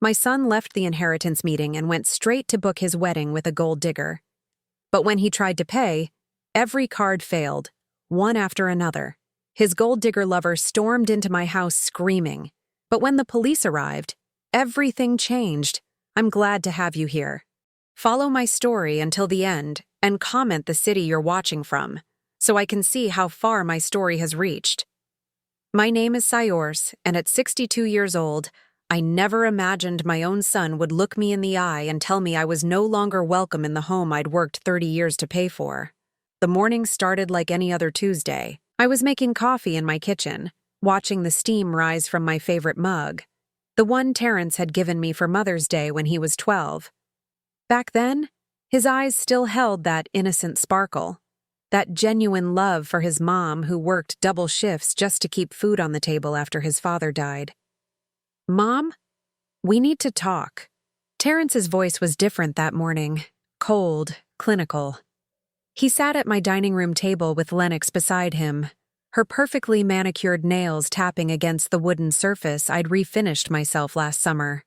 My son left the inheritance meeting and went straight to book his wedding with a gold digger. But when he tried to pay, every card failed, one after another. His gold digger lover stormed into my house screaming. But when the police arrived, everything changed. I'm glad to have you here. Follow my story until the end and comment the city you're watching from, so I can see how far my story has reached. My name is Saiorse, and at 62 years old, I never imagined my own son would look me in the eye and tell me I was no longer welcome in the home I'd worked 30 years to pay for. The morning started like any other Tuesday. I was making coffee in my kitchen, watching the steam rise from my favorite mug, the one Terrence had given me for Mother's Day when he was 12. Back then, his eyes still held that innocent sparkle, that genuine love for his mom who worked double shifts just to keep food on the table after his father died. "Mom, we need to talk." Terrence's voice was different that morning, cold, clinical. He sat at my dining room table with Lennox beside him, her perfectly manicured nails tapping against the wooden surface I'd refinished myself last summer.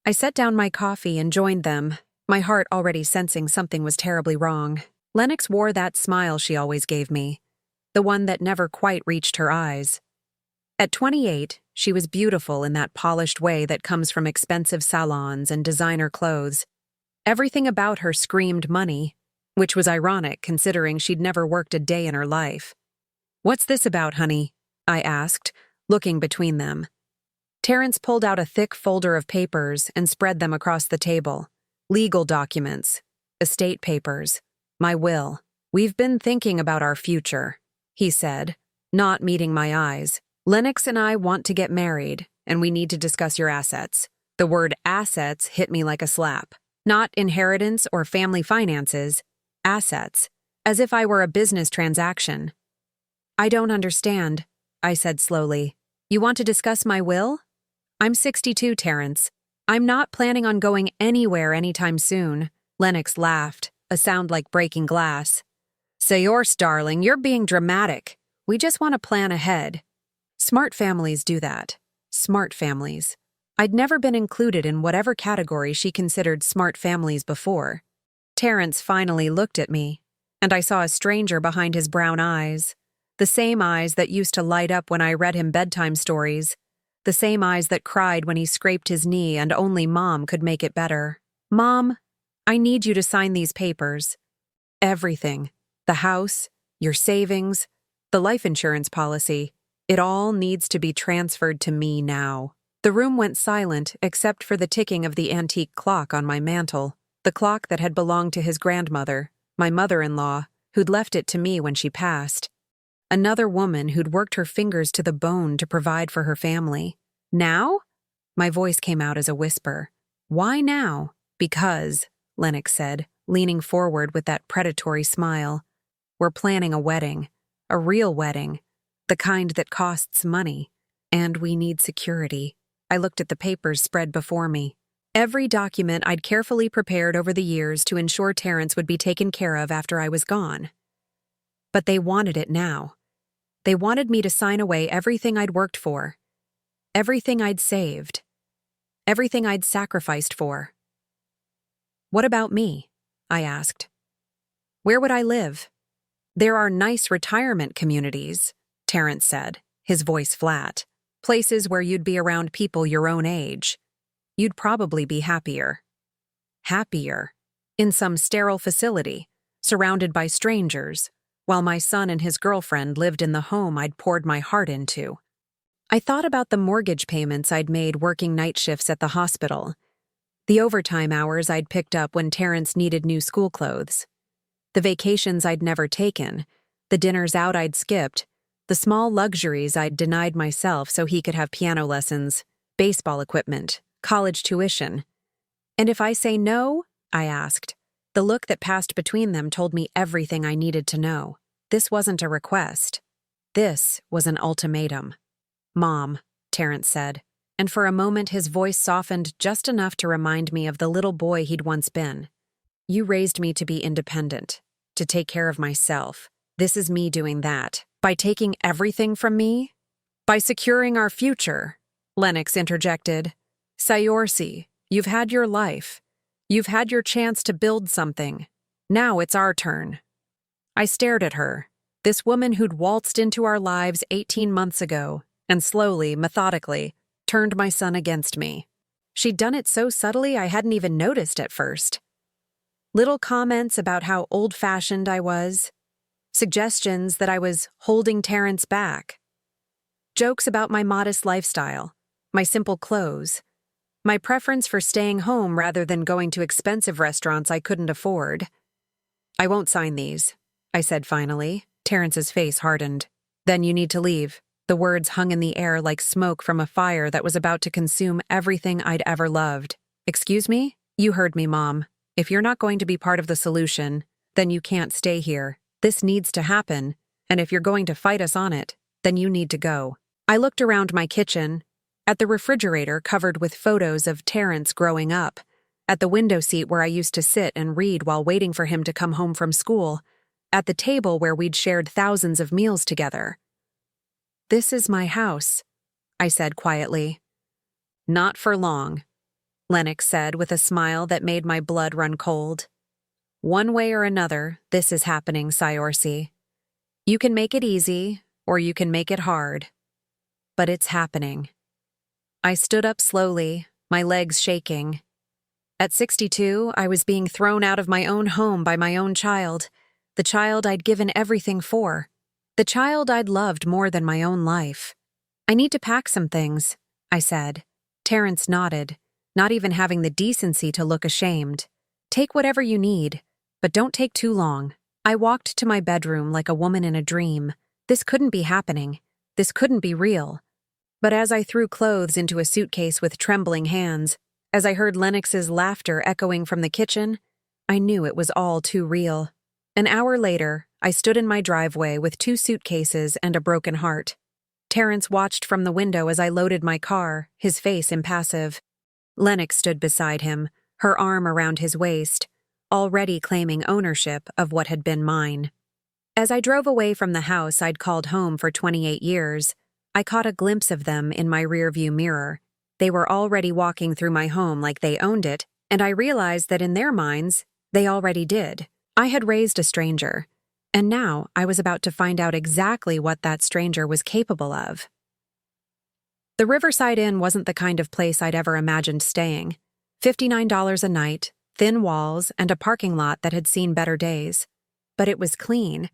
I set down my coffee and joined them, my heart already sensing something was terribly wrong. Lennox wore that smile she always gave me, the one that never quite reached her eyes. At 28, she was beautiful in that polished way that comes from expensive salons and designer clothes. Everything about her screamed money, which was ironic considering she'd never worked a day in her life. "What's this about, honey?" I asked, looking between them. Terrence pulled out a thick folder of papers and spread them across the table. Legal documents, estate papers, my will. "We've been thinking about our future," he said, not meeting my eyes. "Lennox and I want to get married, and we need to discuss your assets." The word assets hit me like a slap. Not inheritance or family finances, assets, as if I were a business transaction. "I don't understand," I said slowly. "You want to discuss my will?" "I'm 62, Terrence. I'm not planning on going anywhere anytime soon." Lennox laughed, a sound like breaking glass. "Saiorse, darling, you're being dramatic. We just want to plan ahead." Smart families do that. Smart families. I'd never been included in whatever category she considered smart families before. Terrence finally looked at me, and I saw a stranger behind his brown eyes. The same eyes that used to light up when I read him bedtime stories. The same eyes that cried when he scraped his knee and only Mom could make it better. "Mom, I need you to sign these papers. Everything. The house, your savings, the life insurance policy. It all needs to be transferred to me now." The room went silent except for the ticking of the antique clock on my mantel, the clock that had belonged to his grandmother, my mother-in-law, who'd left it to me when she passed. Another woman who'd worked her fingers to the bone to provide for her family. "Now?" My voice came out as a whisper. "Why now?" "Because," Lennox said, leaning forward with that predatory smile, "we're planning a wedding, a real wedding, the kind that costs money, and we need security." I looked at the papers spread before me. Every document I'd carefully prepared over the years to ensure Terrence would be taken care of after I was gone. But they wanted it now. They wanted me to sign away everything I'd worked for, everything I'd saved, everything I'd sacrificed for. "What about me?" I asked. "Where would I live?" "There are nice retirement communities," Terrence said, his voice flat. "Places where you'd be around people your own age. You'd probably be happier." Happier. In some sterile facility, surrounded by strangers, while my son and his girlfriend lived in the home I'd poured my heart into. I thought about the mortgage payments I'd made working night shifts at the hospital, the overtime hours I'd picked up when Terrence needed new school clothes, the vacations I'd never taken, the dinners out I'd skipped, the small luxuries I'd denied myself so he could have piano lessons, baseball equipment, college tuition. "And if I say no?" I asked. The look that passed between them told me everything I needed to know. This wasn't a request. This was an ultimatum. "Mom," Terrence said, and for a moment his voice softened just enough to remind me of the little boy he'd once been. "You raised me to be independent, to take care of myself. This is me doing that. By taking everything from me? By securing our future," Lennox interjected. "Saiorse, You've had your life. You've had your chance to build something. Now it's our turn." I stared at her, this woman who'd waltzed into our lives 18 months ago, and slowly, methodically, turned my son against me. She'd done it so subtly I hadn't even noticed at first. Little comments about how old-fashioned I was, suggestions that I was holding Terrence back, jokes about my modest lifestyle, my simple clothes, my preference for staying home rather than going to expensive restaurants I couldn't afford. "I won't sign these," I said finally. Terrence's face hardened. "Then you need to leave." The words hung in the air like smoke from a fire that was about to consume everything I'd ever loved. "Excuse me? You heard me, Mom. If you're not going to be part of the solution, then you can't stay here. This needs to happen, and if you're going to fight us on it, then you need to go." I looked around my kitchen, at the refrigerator covered with photos of Terrence growing up, at the window seat where I used to sit and read while waiting for him to come home from school, at the table where we'd shared thousands of meals together. "This is my house," I said quietly. "Not for long," Lennox said with a smile that made my blood run cold. "One way or another, this is happening, Saiorse. You can make it easy, or you can make it hard. But it's happening." I stood up slowly, my legs shaking. At 62, I was being thrown out of my own home by my own child, the child I'd given everything for, the child I'd loved more than my own life. "I need to pack some things," I said. Terrence nodded, not even having the decency to look ashamed. "Take whatever you need, but don't take too long." I walked to my bedroom like a woman in a dream. This couldn't be happening. This couldn't be real. But as I threw clothes into a suitcase with trembling hands, as I heard Lennox's laughter echoing from the kitchen, I knew it was all too real. An hour later, I stood in my driveway with 2 suitcases and a broken heart. Terrence watched from the window as I loaded my car, his face impassive. Lennox stood beside him, her arm around his waist, already claiming ownership of what had been mine. As I drove away from the house I'd called home for 28 years, I caught a glimpse of them in my rearview mirror. They were already walking through my home like they owned it, and I realized that in their minds, they already did. I had raised a stranger, and now I was about to find out exactly what that stranger was capable of. The Riverside Inn wasn't the kind of place I'd ever imagined staying. $59 a night, thin walls, and a parking lot that had seen better days. But it was clean,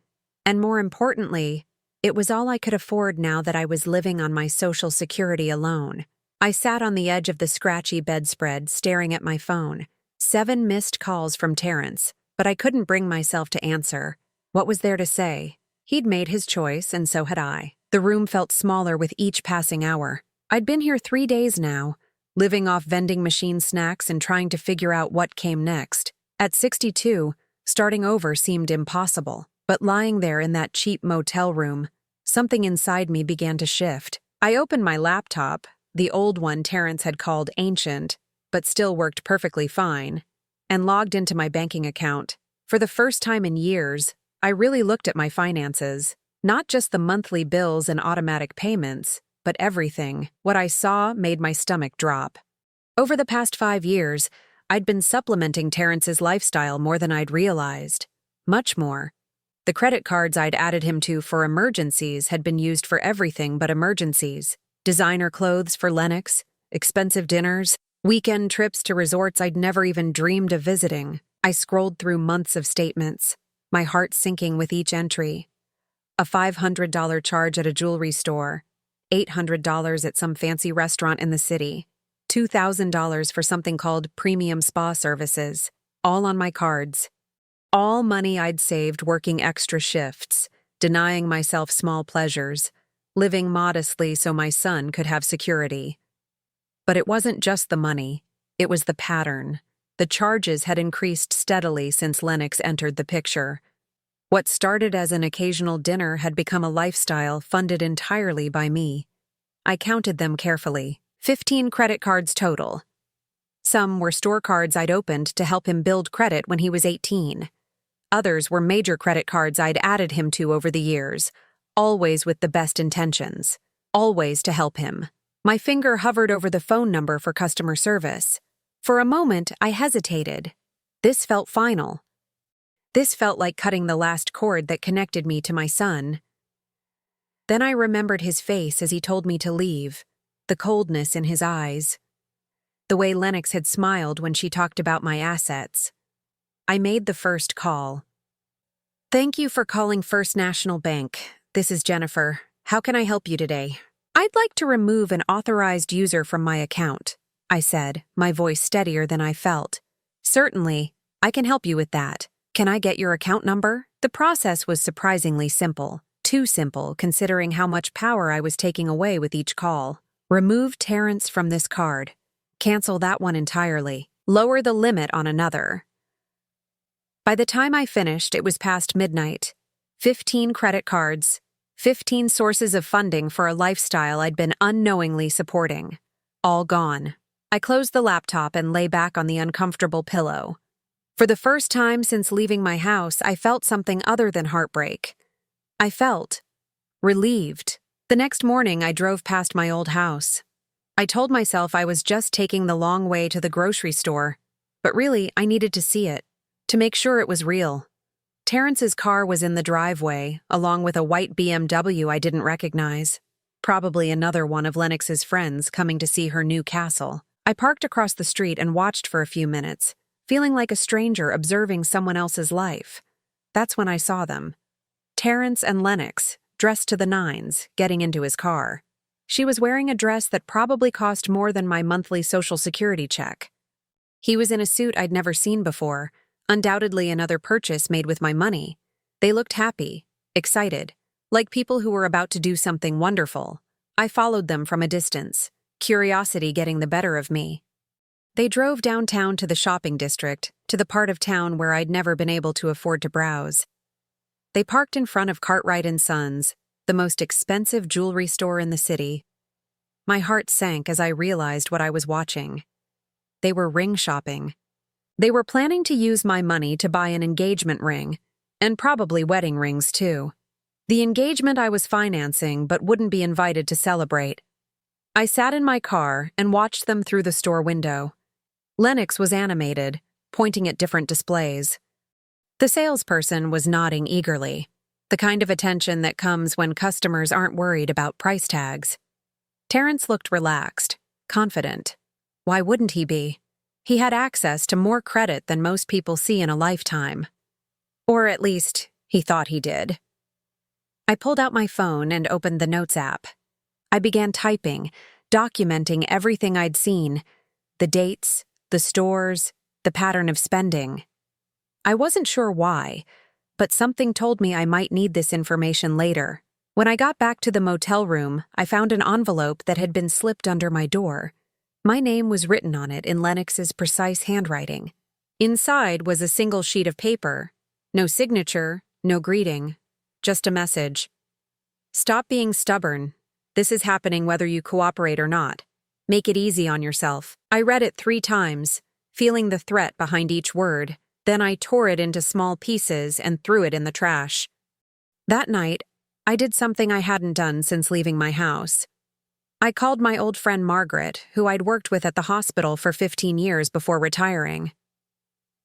and more importantly, it was all I could afford now that I was living on my Social Security alone. I sat on the edge of the scratchy bedspread staring at my phone. 7 missed calls from Terrence, but I couldn't bring myself to answer. What was there to say? He'd made his choice, and so had I. The room felt smaller with each passing hour. I'd been here 3 days now, living off vending machine snacks and trying to figure out what came next. At 62, starting over seemed impossible. But lying there in that cheap motel room, something inside me began to shift. I opened my laptop, the old one Terrence had called ancient, but still worked perfectly fine, and logged into my banking account. For the first time in years, I really looked at my finances, not just the monthly bills and automatic payments, but everything. What I saw made my stomach drop. Over the past 5 years, I'd been supplementing Terrence's lifestyle more than I'd realized. Much more. The credit cards I'd added him to for emergencies had been used for everything but emergencies. Designer clothes for Lennox, expensive dinners, weekend trips to resorts I'd never even dreamed of visiting. I scrolled through months of statements, my heart sinking with each entry. A $500 charge at a jewelry store, $800 at some fancy restaurant in the city, $2,000 for something called premium spa services, all on my cards. All money I'd saved working extra shifts, denying myself small pleasures, living modestly so my son could have security. But it wasn't just the money, it was the pattern. The charges had increased steadily since Lennox entered the picture. What started as an occasional dinner had become a lifestyle funded entirely by me. I counted them carefully. 15 credit cards total. Some were store cards I'd opened to help him build credit when he was 18. Others were major credit cards I'd added him to over the years, always with the best intentions, always to help him. My finger hovered over the phone number for customer service. For a moment, I hesitated. This felt final. This felt like cutting the last cord that connected me to my son. Then I remembered his face as he told me to leave, the coldness in his eyes, the way Lennox had smiled when she talked about my assets. I made the first call. "Thank you for calling First National Bank. This is Jennifer. How can I help you today?" "I'd like to remove an authorized user from my account," I said, my voice steadier than I felt. "Certainly, I can help you with that. Can I get your account number?" The process was surprisingly simple. Too simple, considering how much power I was taking away with each call. Remove Terrence from this card. Cancel that one entirely. Lower the limit on another. By the time I finished, it was past midnight. 15 credit cards, 15 sources of funding for a lifestyle I'd been unknowingly supporting. All gone. I closed the laptop and lay back on the uncomfortable pillow. For the first time since leaving my house, I felt something other than heartbreak. I felt relieved. The next morning, I drove past my old house. I told myself I was just taking the long way to the grocery store, but really, I needed to see it, to make sure it was real. Terrence's car was in the driveway, along with a white BMW I didn't recognize. Probably another one of Lennox's friends coming to see her new castle. I parked across the street and watched for a few minutes, feeling like a stranger observing someone else's life. That's when I saw them. Terrence and Lennox, dressed to the nines, getting into his car. She was wearing a dress that probably cost more than my monthly Social Security check. He was in a suit I'd never seen before, undoubtedly another purchase made with my money. They looked happy, excited, like people who were about to do something wonderful. I followed them from a distance, curiosity getting the better of me. They drove downtown to the shopping district, to the part of town where I'd never been able to afford to browse. They parked in front of Cartwright & Sons, the most expensive jewelry store in the city. My heart sank as I realized what I was watching. They were ring shopping. They were planning to use my money to buy an engagement ring, and probably wedding rings too. The engagement I was financing but wouldn't be invited to celebrate. I sat in my car and watched them through the store window. Lennox was animated, pointing at different displays. The salesperson was nodding eagerly, the kind of attention that comes when customers aren't worried about price tags. Terrence looked relaxed, confident. Why wouldn't he be? He had access to more credit than most people see in a lifetime. Or at least, he thought he did. I pulled out my phone and opened the Notes app. I began typing, documenting everything I'd seen, the dates, the stores, the pattern of spending. I wasn't sure why, but something told me I might need this information later. When I got back to the motel room, I found an envelope that had been slipped under my door. My name was written on it in Lennox's precise handwriting. Inside was a single sheet of paper. No signature, no greeting, just a message. "Stop being stubborn. This is happening whether you cooperate or not. Make it easy on yourself." I read it 3 times, feeling the threat behind each word. Then I tore it into small pieces and threw it in the trash. That night, I did something I hadn't done since leaving my house. I called my old friend Margaret, who I'd worked with at the hospital for 15 years before retiring.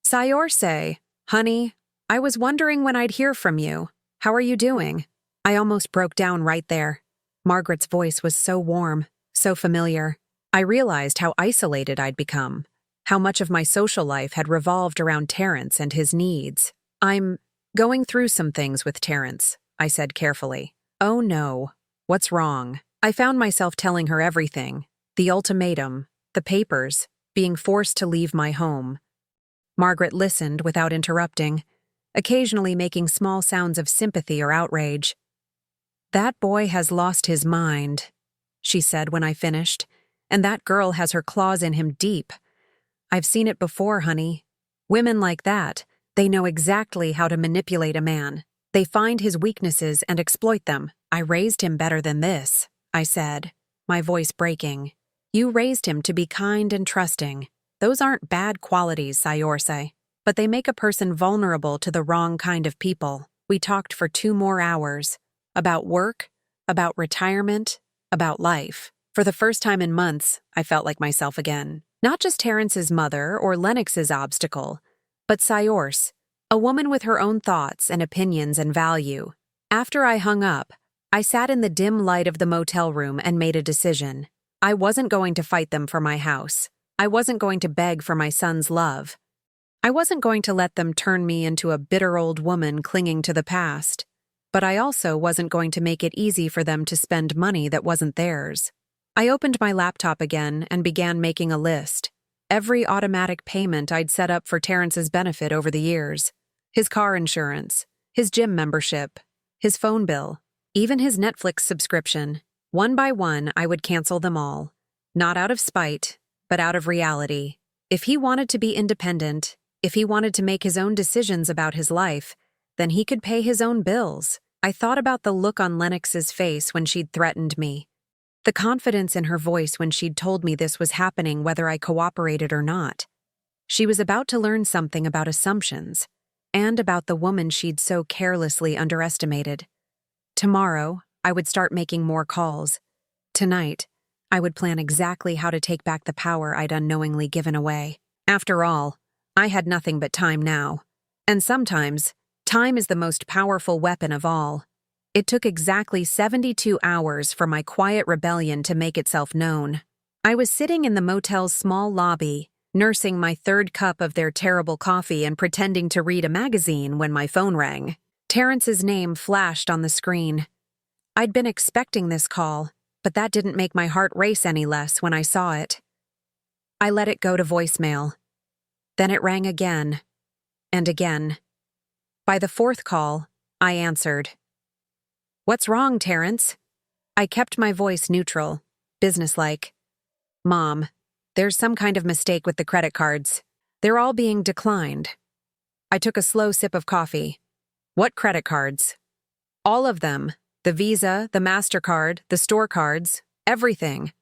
"Saiorse, honey, I was wondering when I'd hear from you. How are you doing?" I almost broke down right there. Margaret's voice was so warm, so familiar. I realized how isolated I'd become, how much of my social life had revolved around Terrence and his needs. "I'm going through some things with Terrence," I said carefully. "Oh no, what's wrong?" I found myself telling her everything, the ultimatum, the papers, being forced to leave my home. Margaret listened without interrupting, occasionally making small sounds of sympathy or outrage. "That boy has lost his mind," she said when I finished, "and that girl has her claws in him deep. I've seen it before, honey. Women like that, they know exactly how to manipulate a man. They find his weaknesses and exploit them. I raised him better than this," I said, my voice breaking. "You raised him to be kind and trusting. Those aren't bad qualities, Saiorse, but they make a person vulnerable to the wrong kind of people." We talked for 2 more hours, about work, about retirement, about life. For the first time in months, I felt like myself again. Not just Terrence's mother or Lennox's obstacle, but Saiorse, a woman with her own thoughts and opinions and value. After I hung up, I sat in the dim light of the motel room and made a decision. I wasn't going to fight them for my house. I wasn't going to beg for my son's love. I wasn't going to let them turn me into a bitter old woman clinging to the past. But I also wasn't going to make it easy for them to spend money that wasn't theirs. I opened my laptop again and began making a list. Every automatic payment I'd set up for Terrence's benefit over the years. His car insurance, his gym membership, his phone bill, even his Netflix subscription. One by one, I would cancel them all. Not out of spite, but out of reality. If he wanted to be independent, if he wanted to make his own decisions about his life, then he could pay his own bills. I thought about the look on Lennox's face when she'd threatened me. The confidence in her voice when she'd told me this was happening whether I cooperated or not. She was about to learn something about assumptions, and about the woman she'd so carelessly underestimated. Tomorrow, I would start making more calls. Tonight, I would plan exactly how to take back the power I'd unknowingly given away. After all, I had nothing but time now. And sometimes, time is the most powerful weapon of all. It took exactly 72 hours for my quiet rebellion to make itself known. I was sitting in the motel's small lobby, nursing my third cup of their terrible coffee and pretending to read a magazine when my phone rang. Terrence's name flashed on the screen. I'd been expecting this call, but that didn't make my heart race any less when I saw it. I let it go to voicemail. Then it rang again, and again. By the fourth call, I answered. "What's wrong, Terrence?" I kept my voice neutral, businesslike. "Mom, there's some kind of mistake with the credit cards. They're all being declined." I took a slow sip of coffee. "What credit cards?" "All of them. The Visa, the MasterCard, the store cards, everything.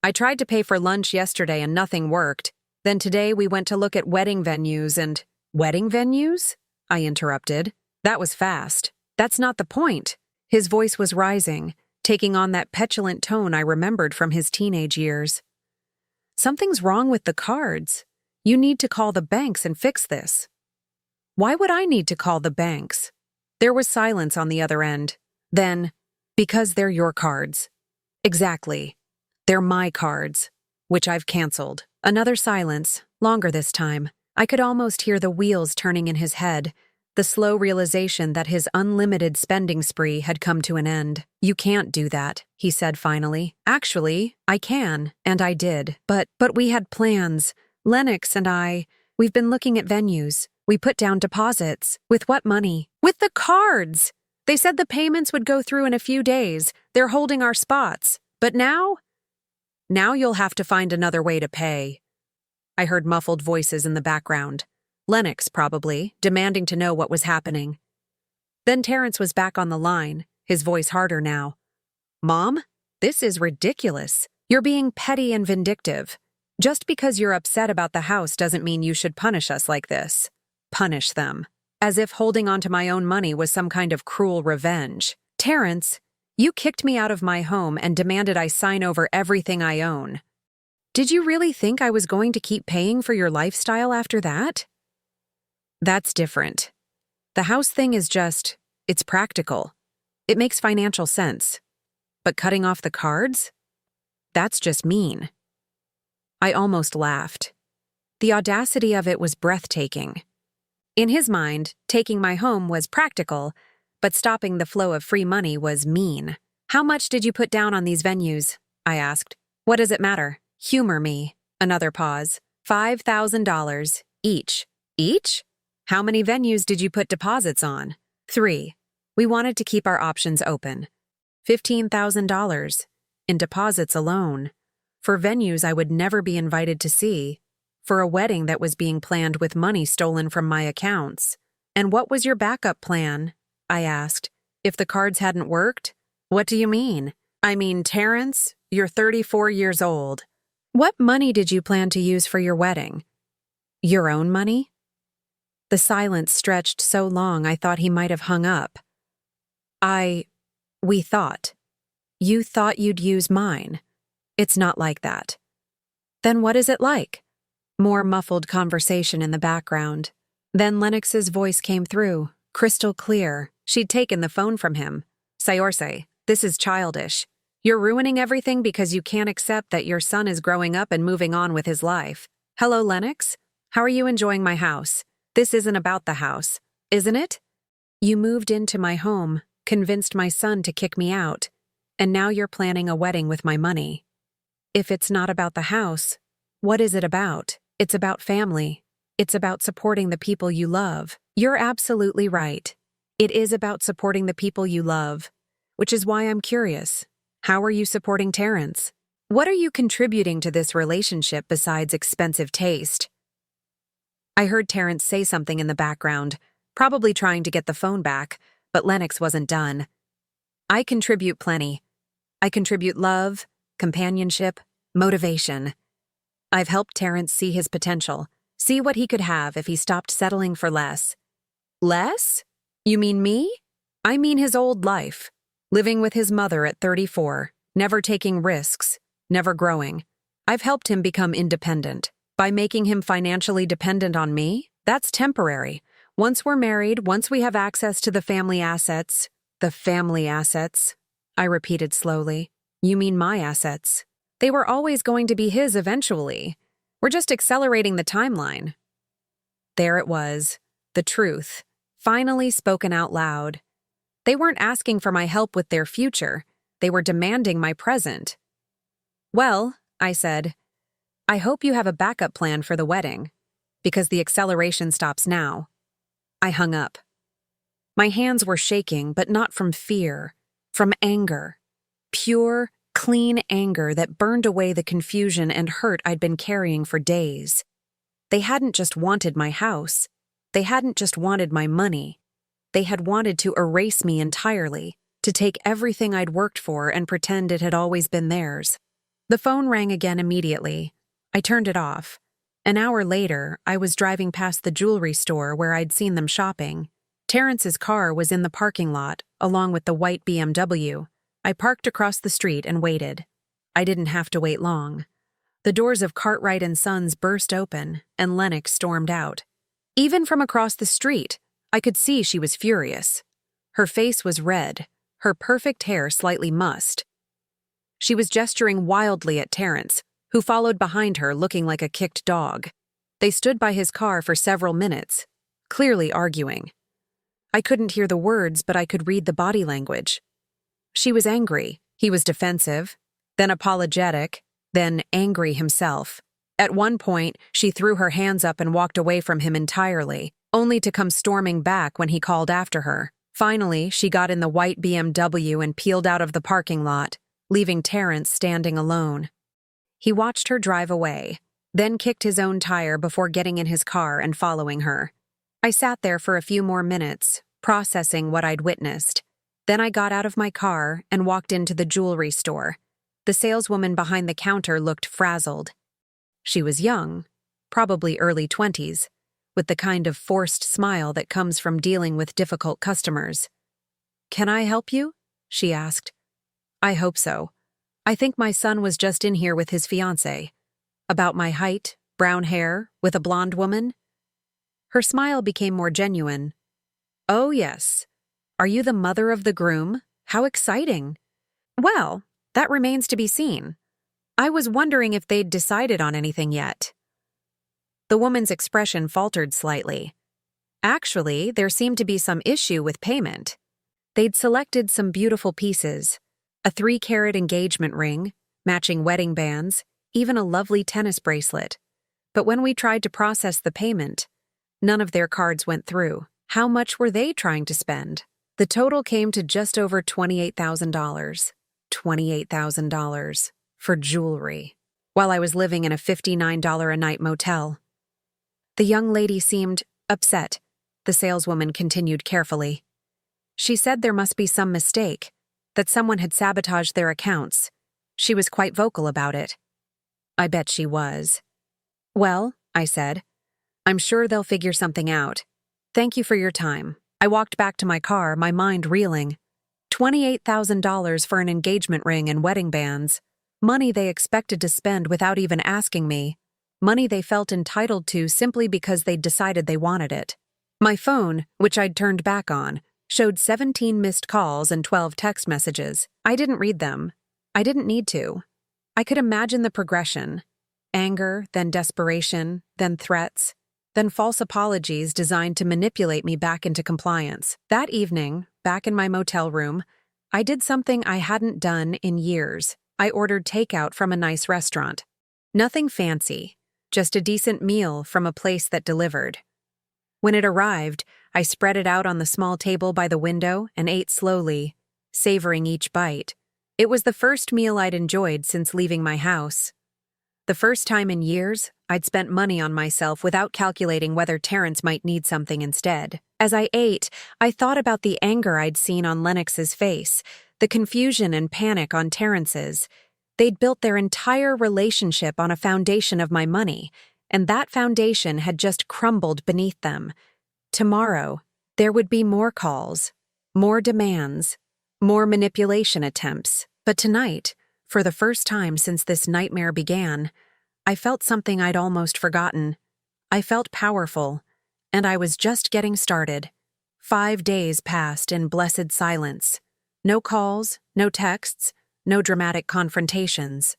I tried to pay for lunch yesterday and nothing worked. Then today we went to look at wedding venues and—" "Wedding venues?" I interrupted. "That was fast. That's not the point." His voice was rising, taking on that petulant tone I remembered from his teenage years. "Something's wrong with the cards. You need to call the banks and fix this." "Why would I need to call the banks?" There was silence on the other end. Then, "Because they're your cards." "Exactly. They're my cards, which I've canceled." Another silence, longer this time. I could almost hear the wheels turning in his head, the slow realization that his unlimited spending spree had come to an end. "You can't do that," he said finally. "Actually, I can, and I did. But we had plans. Lennox and we've been looking at venues. We put down deposits. With what money? With the cards! They said the payments would go through in a few days. They're holding our spots. But now? Now you'll have to find another way to pay." I heard muffled voices in the background. Lennox, probably, demanding to know what was happening. Then Terrence was back on the line, his voice harder now. "Mom, this is ridiculous. You're being petty and vindictive. Just because you're upset about the house doesn't mean you should punish us like this." Punish them. As if holding on to my own money was some kind of cruel revenge. "Terrence, you kicked me out of my home and demanded I sign over everything I own. Did you really think I was going to keep paying for your lifestyle after that?" "That's different. The house thing is it's practical. It makes financial sense. But cutting off the cards? That's just mean." I almost laughed. The audacity of it was breathtaking. In his mind, taking my home was practical, but stopping the flow of free money was mean. "How much did you put down on these venues?" I asked. "What does it matter? Humor me." Another pause. $5,000 each. Each? How many venues did you put deposits on? 3. We wanted to keep our options open. $15,000 in deposits alone. For venues I would never be invited to see. For a wedding that was being planned with money stolen from my accounts. "And what was your backup plan?" I asked. "If the cards hadn't worked?" "What do you mean?" "I mean, Terrence, you're 34 years old. What money did you plan to use for your wedding?" "Your own money?" The silence stretched so long I thought he might have hung up. We thought. You thought you'd use mine. It's not like that." Then what is it like? More muffled conversation in the background. Then Lennox's voice came through, crystal clear. She'd taken the phone from him. Saiorse, this is childish. You're ruining everything because you can't accept that your son is growing up and moving on with his life. Hello, Lennox? How are you enjoying my house? This isn't about the house, isn't it? You moved into my home, convinced my son to kick me out, and now you're planning a wedding with my money. If it's not about the house, what is it about? It's about family. It's about supporting the people you love. You're absolutely right. It is about supporting the people you love, which is why I'm curious. How are you supporting Terrence? What are you contributing to this relationship besides expensive taste? I heard Terrence say something in the background, probably trying to get the phone back, but Lennox wasn't done. I contribute plenty. I contribute love, companionship, motivation. I've helped Terrence see his potential, see what he could have if he stopped settling for less. Less? You mean me? I mean his old life. Living with his mother at 34, never taking risks, never growing. I've helped him become independent. By making him financially dependent on me, that's temporary. Once we're married, once we have access to the family assets, I repeated slowly. You mean my assets? They were always going to be his eventually. We're just accelerating the timeline. There it was, the truth, finally spoken out loud. They weren't asking for my help with their future. They were demanding my present. Well, I said, I hope you have a backup plan for the wedding, because the acceleration stops now. I hung up. My hands were shaking, but not from fear, from anger. Pure, clean anger that burned away the confusion and hurt I'd been carrying for days. They hadn't just wanted my house. They hadn't just wanted my money. They had wanted to erase me entirely, to take everything I'd worked for and pretend it had always been theirs. The phone rang again immediately. I turned it off. An hour later, I was driving past the jewelry store where I'd seen them shopping. Terrence's car was in the parking lot, along with the white BMW. I parked across the street and waited. I didn't have to wait long. The doors of Cartwright & Sons burst open, and Lennox stormed out. Even from across the street, I could see she was furious. Her face was red, her perfect hair slightly mussed. She was gesturing wildly at Terrence, who followed behind her looking like a kicked dog. They stood by his car for several minutes, clearly arguing. I couldn't hear the words, but I could read the body language. She was angry, he was defensive, then apologetic, then angry himself. At one point, she threw her hands up and walked away from him entirely, only to come storming back when he called after her. Finally, she got in the white BMW and peeled out of the parking lot, leaving Terrence standing alone. He watched her drive away, then kicked his own tire before getting in his car and following her. I sat there for a few more minutes, processing what I'd witnessed. Then I got out of my car and walked into the jewelry store. The saleswoman behind the counter looked frazzled. She was young, probably early 20s, with the kind of forced smile that comes from dealing with difficult customers. "Can I help you?" she asked. "I hope so. I think my son was just in here with his fiancée. About my height, brown hair, with a blonde woman?" Her smile became more genuine. "Oh, yes. Are you the mother of the groom? How exciting." "Well, that remains to be seen. I was wondering if they'd decided on anything yet." The woman's expression faltered slightly. Actually, there seemed to be some issue with payment. They'd selected some beautiful pieces, a 3-carat engagement ring, matching wedding bands, even a lovely tennis bracelet. But when we tried to process the payment, none of their cards went through. How much were they trying to spend? The total came to just over $28,000. $28,000 for jewelry, while I was living in a $59 a night motel. The young lady seemed upset, the saleswoman continued carefully. She said there must be some mistake, that someone had sabotaged their accounts. She was quite vocal about it. I bet she was. "Well," I said, "I'm sure they'll figure something out. Thank you for your time." I walked back to my car, my mind reeling. $28,000 for an engagement ring and wedding bands. money they expected to spend without even asking me, money they felt entitled to simply because they'd decided they wanted it. My phone, which I'd turned back on, showed 17 missed calls and 12 text messages. I didn't read them. I didn't need to. I could imagine the progression. Anger, then desperation, then threats, then false apologies designed to manipulate me back into compliance. That evening, back in my motel room, I did something I hadn't done in years. I ordered takeout from a nice restaurant. Nothing fancy, just a decent meal from a place that delivered. When it arrived, I spread it out on the small table by the window and ate slowly, savoring each bite. It was the first meal I'd enjoyed since leaving my house. The first time in years, I'd spent money on myself without calculating whether Terrence might need something instead. As I ate, I thought about the anger I'd seen on Lennox's face, the confusion and panic on Terrence's. They'd built their entire relationship on a foundation of my money, and that foundation had just crumbled beneath them. Tomorrow, there would be more calls, more demands, more manipulation attempts. But tonight, for the first time since this nightmare began, I felt something I'd almost forgotten. I felt powerful, and I was just getting started. 5 days passed in blessed silence. No calls, no texts, no dramatic confrontations.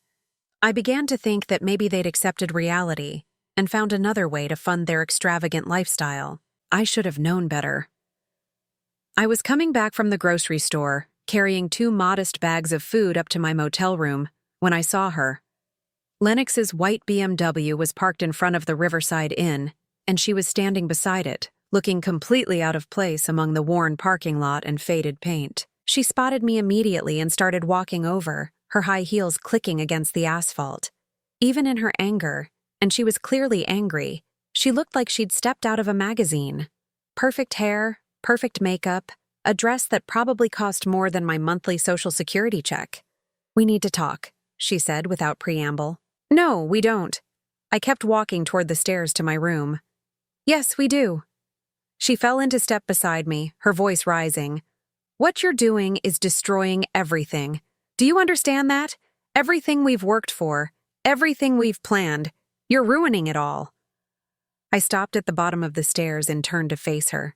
I began to think that maybe they'd accepted reality and found another way to fund their extravagant lifestyle. I should have known better. I was coming back from the grocery store, carrying 2 modest bags of food up to my motel room, when I saw her. Lennox's white BMW was parked in front of the Riverside Inn, and she was standing beside it, looking completely out of place among the worn parking lot and faded paint. She spotted me immediately and started walking over, her high heels clicking against the asphalt. Even in her anger, and she was clearly angry, she looked like she'd stepped out of a magazine. Perfect hair, perfect makeup, a dress that probably cost more than my monthly Social Security check. "We need to talk," she said without preamble. "No, we don't." I kept walking toward the stairs to my room. "Yes, we do." She fell into step beside me, her voice rising. "What you're doing is destroying everything. Do you understand that? Everything we've worked for, everything we've planned. You're ruining it all." I stopped at the bottom of the stairs and turned to face her.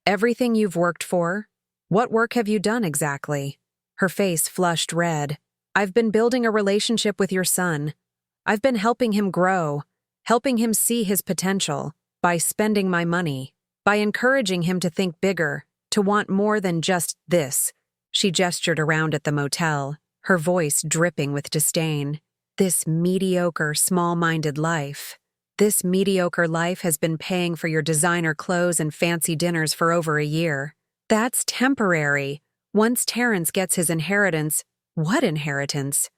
"Everything you've worked for? What work have you done exactly?" Her face flushed red. "I've been building a relationship with your son. I've been helping him grow, helping him see his potential, by spending my money, by encouraging him to think bigger, to want more than just this." She gestured around at the motel, her voice dripping with disdain. "This mediocre, small-minded life. This mediocre life has been paying for your designer clothes and fancy dinners for over a year. That's temporary. Once Terrence gets his inheritance—" "What inheritance?"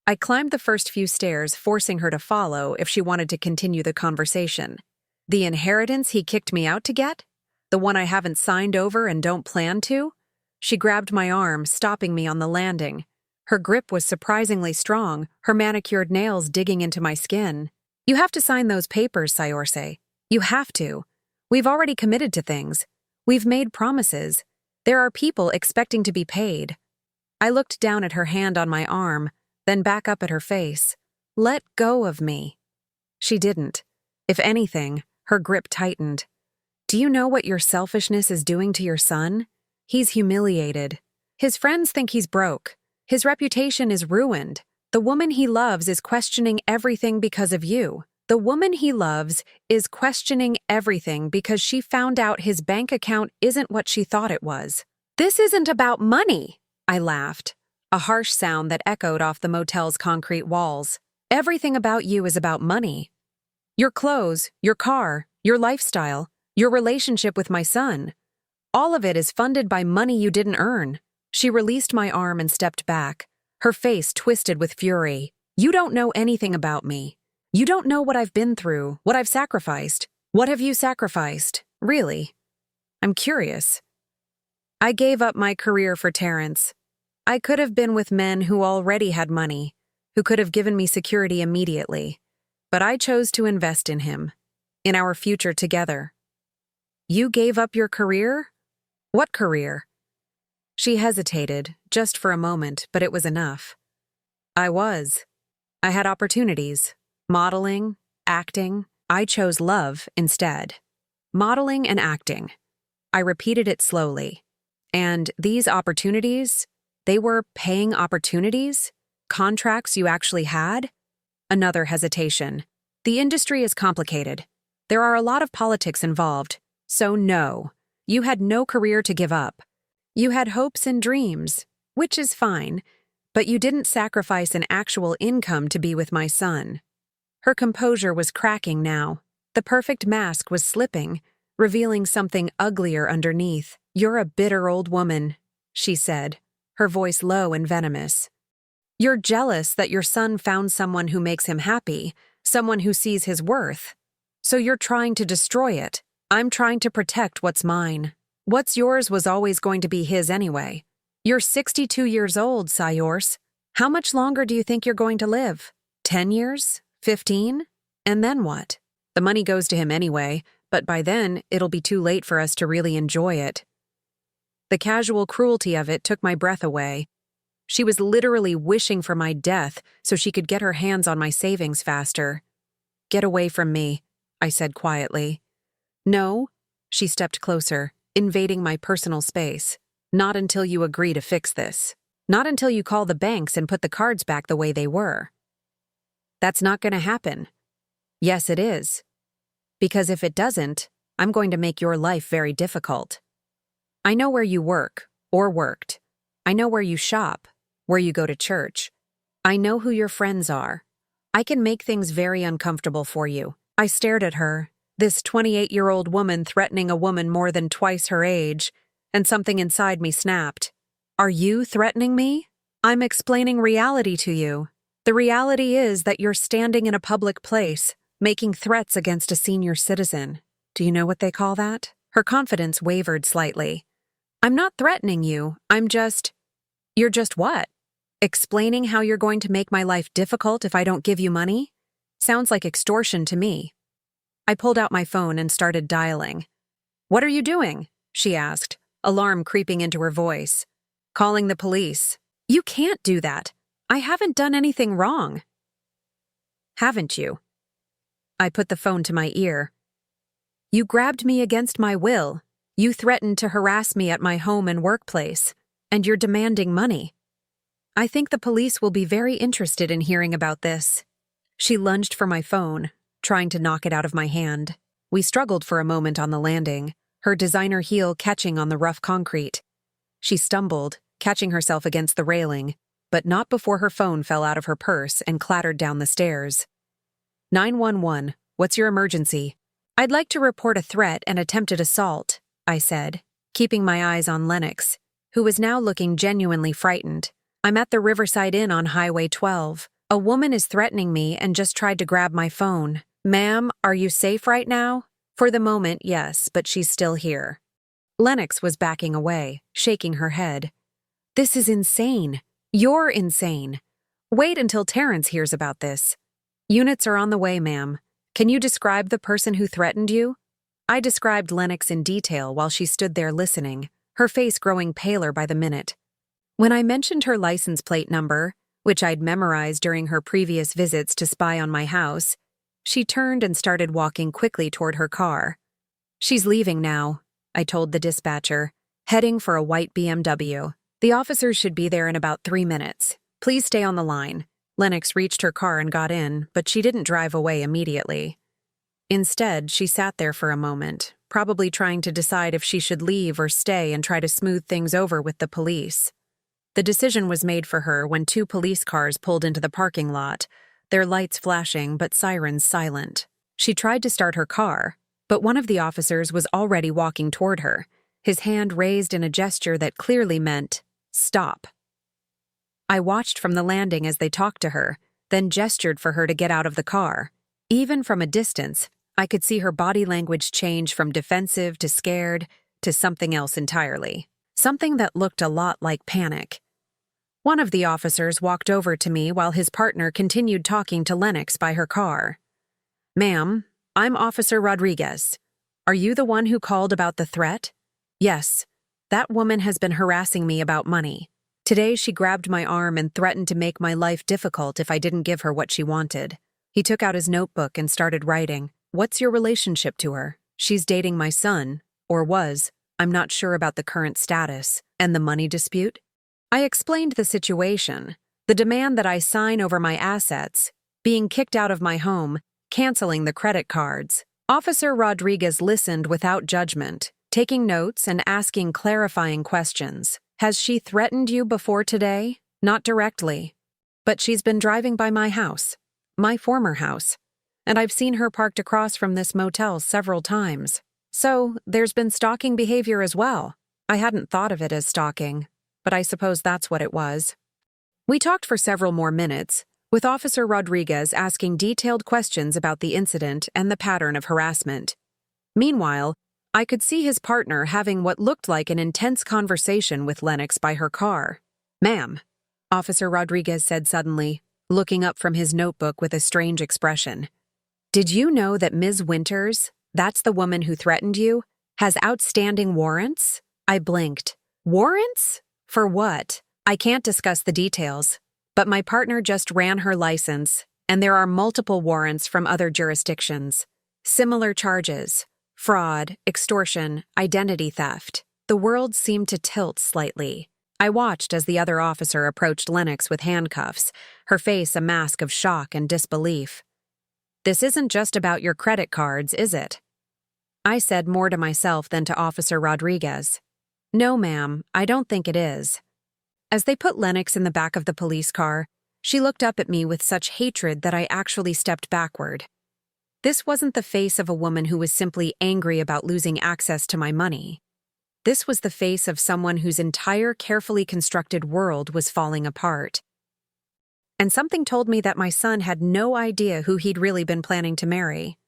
I climbed the first few stairs, forcing her to follow if she wanted to continue the conversation. "The inheritance he kicked me out to get? The one I haven't signed over and don't plan to?" She grabbed my arm, stopping me on the landing. Her grip was surprisingly strong, her manicured nails digging into my skin. "You have to sign those papers, Saiorse. You have to. We've already committed to things. We've made promises. There are people expecting to be paid." I looked down at her hand on my arm, then back up at her face. "Let go of me." She didn't. If anything, her grip tightened. "Do you know what your selfishness is doing to your son? He's humiliated. His friends think he's broke. His reputation is ruined. The woman he loves is questioning everything because of you. The woman he loves is questioning everything because she found out his bank account isn't what she thought it was." "This isn't about money," I laughed, a harsh sound that echoed off the motel's concrete walls. "Everything about you is about money. Your clothes, your car, your lifestyle, your relationship with my son. All of it is funded by money you didn't earn." She released my arm and stepped back, her face twisted with fury. "You don't know anything about me. You don't know what I've been through, what I've sacrificed. What have you sacrificed? Really? I'm curious." "I gave up my career for Terrence. I could have been with men who already had money, who could have given me security immediately. But I chose to invest in him, in our future together." "You gave up your career? What career?" She hesitated, just for a moment, but it was enough. I was. I had opportunities. Modeling, acting. I chose love instead. Modeling and acting. I repeated it slowly. And these opportunities, they were paying opportunities? Contracts you actually had? Another hesitation. The industry is complicated. There are a lot of politics involved. So no, you had no career to give up. You had hopes and dreams, which is fine, but you didn't sacrifice an actual income to be with my son. Her composure was cracking now. The perfect mask was slipping, revealing something uglier underneath. "You're a bitter old woman," she said, her voice low and venomous. "You're jealous that your son found someone who makes him happy, someone who sees his worth. So you're trying to destroy it. I'm trying to protect what's mine. What's yours was always going to be his anyway. You're 62 years old, Saiorse. How much longer do you think you're going to live? 10 years? 15? And then what? The money goes to him anyway, but by then it'll be too late for us to really enjoy it." The casual cruelty of it took my breath away. She was literally wishing for my death so she could get her hands on my savings faster. "Get away from me," I said quietly. "No," she stepped closer, invading my personal space. "Not until you agree to fix this. Not until you call the banks and put the cards back the way they were." "That's not going to happen." "Yes, it is. Because if it doesn't, I'm going to make your life very difficult. I know where you work, or worked. I know where you shop, where you go to church. I know who your friends are. I can make things very uncomfortable for you." I stared at her, this 28-year-old woman threatening a woman more than twice her age, and something inside me snapped. "Are you threatening me? I'm explaining reality to you. The reality is that you're standing in a public place, making threats against a senior citizen. Do you know what they call that?" Her confidence wavered slightly. "I'm not threatening you. You're just what? Explaining how you're going to make my life difficult if I don't give you money? Sounds like extortion to me." I pulled out my phone and started dialing. "What are you doing?" she asked, alarm creeping into her voice. "Calling the police." "You can't do that. I haven't done anything wrong." "Haven't you?" I put the phone to my ear. "You grabbed me against my will. You threatened to harass me at my home and workplace, and you're demanding money. I think the police will be very interested in hearing about this." She lunged for my phone, trying to knock it out of my hand. We struggled for a moment on the landing, her designer heel catching on the rough concrete. She stumbled, catching herself against the railing, but not before her phone fell out of her purse and clattered down the stairs. 911, what's your emergency?" "I'd like to report a threat and attempted assault," I said, keeping my eyes on Lennox, who was now looking genuinely frightened. "I'm at the Riverside Inn on Highway 12. A woman is threatening me and just tried to grab my phone. Ma'am, are you safe right now?" "For the moment, yes, but she's still here." Lennox was backing away, shaking her head. "This is insane. You're insane. Wait until Terrence hears about this." "Units are on the way, ma'am. Can you describe the person who threatened you?" I described Lennox in detail while she stood there listening, her face growing paler by the minute. When I mentioned her license plate number, which I'd memorized during her previous visits to spy on my house, she turned and started walking quickly toward her car. "She's leaving now," I told the dispatcher, heading for a white BMW. "The officers should be there in about 3 minutes. Please stay on the line." Lennox reached her car and got in, but she didn't drive away immediately. Instead, she sat there for a moment, probably trying to decide if she should leave or stay and try to smooth things over with the police. The decision was made for her when 2 police cars pulled into the parking lot, their lights flashing but sirens silent. She tried to start her car, but one of the officers was already walking toward her, his hand raised in a gesture that clearly meant, "Stop." I watched from the landing as they talked to her, then gestured for her to get out of the car. Even from a distance, I could see her body language change from defensive to scared to something else entirely. Something that looked a lot like panic. One of the officers walked over to me while his partner continued talking to Lennox by her car. "Ma'am, I'm Officer Rodriguez. Are you the one who called about the threat?" "Yes. That woman has been harassing me about money. Today, she grabbed my arm and threatened to make my life difficult if I didn't give her what she wanted. He took out his notebook and started writing, "What's your relationship to her? She's dating my son, or was. I'm not sure about the current status. And the money dispute?" I explained the situation, the demand that I sign over my assets, being kicked out of my home, canceling the credit cards. Officer Rodriguez listened without judgment, taking notes and asking clarifying questions. "Has she threatened you before today?" "Not directly. But she's been driving by my house, my former house, and I've seen her parked across from this motel several times. So, there's been stalking behavior as well. I hadn't thought of it as stalking, but I suppose that's what it was." We talked for several more minutes, with Officer Rodriguez asking detailed questions about the incident and the pattern of harassment. Meanwhile, I could see his partner having what looked like an intense conversation with Lennox by her car. "Ma'am," Officer Rodriguez said suddenly, looking up from his notebook with a strange expression. "Did you know that Ms. Winters, that's the woman who threatened you, has outstanding warrants?" I blinked. "Warrants? For what?" "I can't discuss the details, but my partner just ran her license, and there are multiple warrants from other jurisdictions. Similar charges: fraud, extortion, identity theft." The world seemed to tilt slightly. I watched as the other officer approached Lennox with handcuffs, her face a mask of shock and disbelief. "This isn't just about your credit cards, is it?" I said more to myself than to Officer Rodriguez. "No, ma'am, I don't think it is." As they put Lennox in the back of the police car, she looked up at me with such hatred that I actually stepped backward. This wasn't the face of a woman who was simply angry about losing access to my money. This was the face of someone whose entire carefully constructed world was falling apart. And something told me that my son had no idea who he'd really been planning to marry.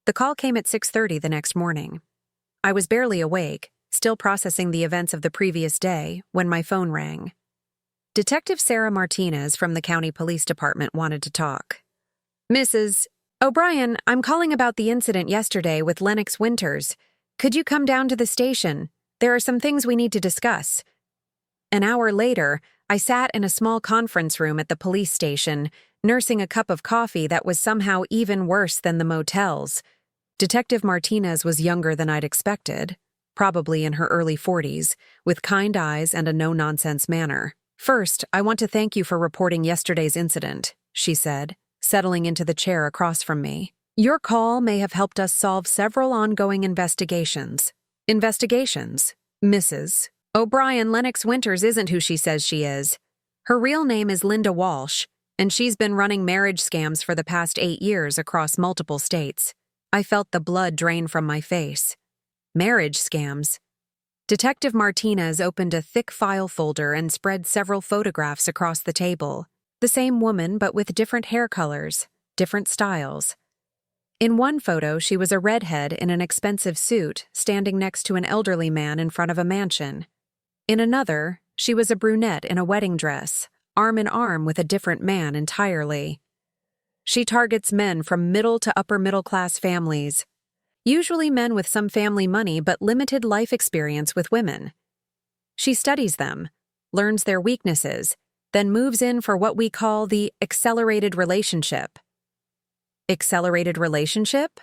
The call came at 6:30 the next morning. I was barely awake, still processing the events of the previous day, when my phone rang. Detective Sarah Martinez from the county police department wanted to talk. "Mrs. O'Brien, I'm calling about the incident yesterday with Lennox Winters. Could you come down to the station? There are some things we need to discuss." An hour later, I sat in a small conference room at the police station, nursing a cup of coffee that was somehow even worse than the motel's. Detective Martinez was younger than I'd expected, probably in her early 40s, with kind eyes and a no-nonsense manner. "First, I want to thank you for reporting yesterday's incident," she said, settling into the chair across from me. "Your call may have helped us solve several ongoing investigations." "Investigations? Mrs. O'Brien, Lennox Winters isn't who she says she is. Her real name is Linda Walsh, and she's been running marriage scams for the past 8 years across multiple states." I felt the blood drain from my face. Marriage scams. Detective Martinez opened a thick file folder and spread several photographs across the table. The same woman, but with different hair colors, different styles. In one photo, she was a redhead in an expensive suit, standing next to an elderly man in front of a mansion. In another, she was a brunette in a wedding dress, arm in arm with a different man entirely. She targets men from middle to upper middle-class families, usually men with some family money but limited life experience with women. She studies them, learns their weaknesses, then moves in for what we call the accelerated relationship. Accelerated relationship?